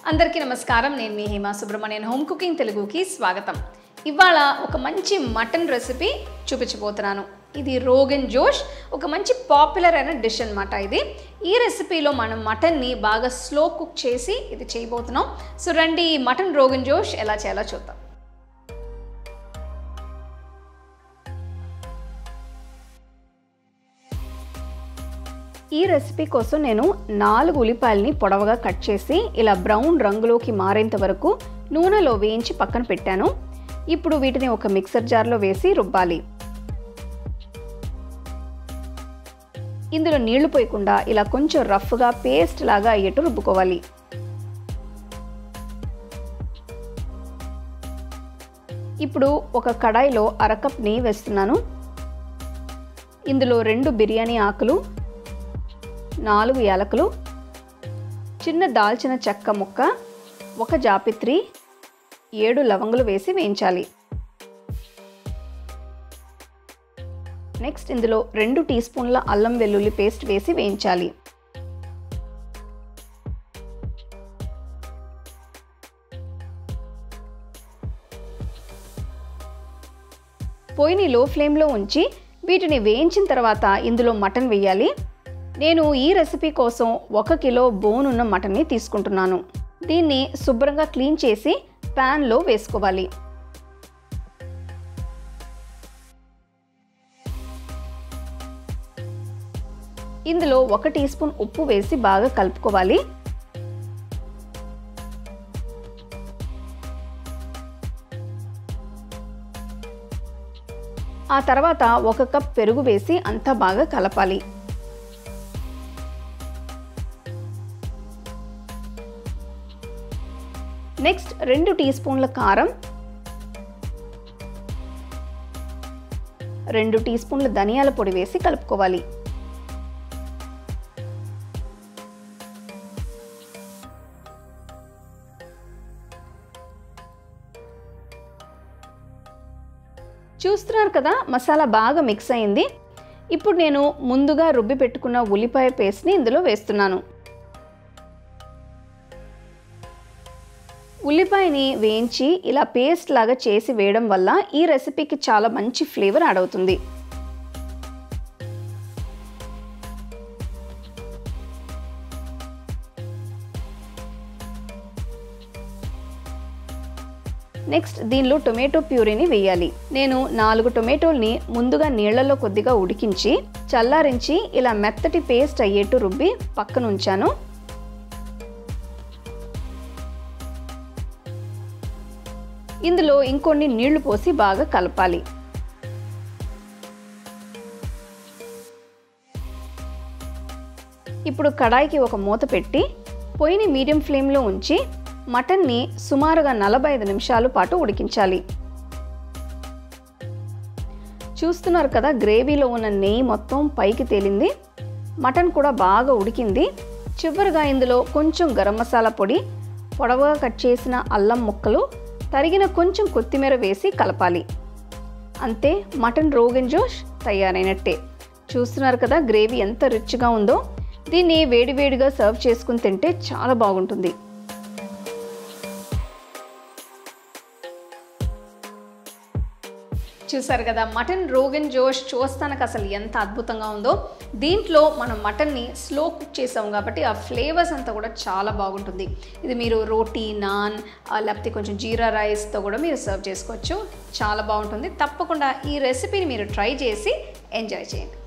అందరికీ నమస్కారం. నేను మీ హేమ సుబ్రహ్మణ్యన్ హోమ్ కుకింగ్ తెలుగుకి స్వాగతం. ఇవాళ ఒక మంచి మటన్ రెసిపీ చూపించబోతున్నాను. ఇది రోగన్ జోష్, ఒక మంచి పాపులర్ అయిన డిష్ అన్నమాట. ఇది ఈ రెసిపీలో మనం మటన్ని బాగా స్లో కుక్ చేసి ఇది చేయబోతున్నాం. సో రండి మటన్ రోగన్ జోష్ ఎలా చేయాలో చూద్దాం. ఈ రెసిపీ కోసం నేను 4 ఉల్లిపాయల్ని పొడవుగా కట్ చేసి ఇలా బ్రౌన్ రంగులోకి మారేంత వరకు నూనెలో వేయించి పక్కన పెట్టాను. ఇప్పుడు వీటిని ఒక మిక్సర్ జార్లో వేసి రుబ్బాలి. ఇందులో నీళ్లు పోయకుండా ఇలా కొంచెం రఫ్గా పేస్ట్ లాగా అయ్యేట్టు రుబ్బుకోవాలి. ఇప్పుడు ఒక కడాయిలో అరకప్ నెయ్యి వేస్తున్నాను. ఇందులో 2 బిర్యానీ ఆకులు, 4 యాలకులు, చిన్న దాల్చిన చెక్క ముక్క, 1 జాపిత్రి, 7 లవంగులు వేసి వేయించాలి. నెక్స్ట్ ఇందులో 2 టీ స్పూన్ల అల్లం వెల్లుల్లి పేస్ట్ వేసి వేయించాలి. పొయ్యిని లో ఫ్లేమ్లో ఉంచి వీటిని వేయించిన తర్వాత ఇందులో మటన్ వేయాలి. నేను ఈ రెసిపీ కోసం 1 కిలో బోన్ ఉన్న మటన్ని తీసుకుంటున్నాను. దీన్ని శుభ్రంగా క్లీన్ చేసి ప్యాన్లో వేసుకోవాలి. ఇందులో 1 టీ స్పూన్ ఉప్పు వేసి బాగా కలుపుకోవాలి. ఆ తర్వాత 1 కప్ పెరుగు వేసి అంతా బాగా కలపాలి. నెక్స్ట్ 2 టీ స్పూన్ల కారం, 2 టీ స్పూన్ల ధనియాల పొడి వేసి కలుపుకోవాలి. చూస్తున్నారు కదా, మసాలా బాగా మిక్స్ అయింది. ఇప్పుడు నేను ముందుగా రుబ్బి పెట్టుకున్న ఉల్లిపాయ పేస్ట్ని ఇందులో వేస్తున్నాను. ఉల్లిపాయని వేయించి ఇలా పేస్ట్ లాగా చేసి వేయడం వల్ల ఈ రెసిపీకి చాలా మంచి ఫ్లేవర్ యాడ్ అవుతుంది. నెక్స్ట్ దీనిలో టొమాటో ప్యూరీని వేయాలి. నేను 4 టొమాటోల్ని ముందుగా నీళ్లలో కొద్దిగా ఉడికించి చల్లారించి ఇలా మెత్తటి పేస్ట్ అయ్యేట్టు రుబ్బి పక్కన ఉంచాను. ఇందులో ఇంకొన్ని నీళ్లు పోసి బాగా కలపాలి. ఇప్పుడు కడాయికి ఒక మూత పెట్టి పొయ్యిని మీడియం ఫ్లేమ్లో ఉంచి మటన్ని సుమారుగా 45 నిమిషాల పాటు ఉడికించాలి. చూస్తున్నారు కదా, గ్రేవీలో ఉన్న నెయ్యి మొత్తం పైకి తేలింది. మటన్ కూడా బాగా ఉడికింది. చివరిగా ఇందులో కొంచెం గరం మసాలా పొడి, పొడవుగా కట్ చేసిన అల్లం ముక్కలు, తరిగిన కొంచెం కొత్తిమీర వేసి కలపాలి. అంతే, మటన్ రోగన్ జోష్ తయారైనట్టే. చూస్తున్నారు కదా గ్రేవీ ఎంత రిచ్గా ఉందో. దీన్ని వేడివేడిగా సర్వ్ చేసుకుని తింటే చాలా బాగుంటుంది. చూసారు కదా, మటన్ రోగన్ జోష్ చూస్తానికి అసలు ఎంత అద్భుతంగా ఉందో. దీంట్లో మనం మటన్ని స్లో కుక్ చేసాం కాబట్టి ఆ ఫ్లేవర్స్ అంతా కూడా చాలా బాగుంటుంది. ఇది మీరు రోటీ, నాన్ లేకపోతే కొంచెం జీరా రైస్తో కూడా మీరు సర్వ్ చేసుకోవచ్చు. చాలా బాగుంటుంది. తప్పకుండా ఈ రెసిపీని మీరు ట్రై చేసి ఎంజాయ్ చేయండి.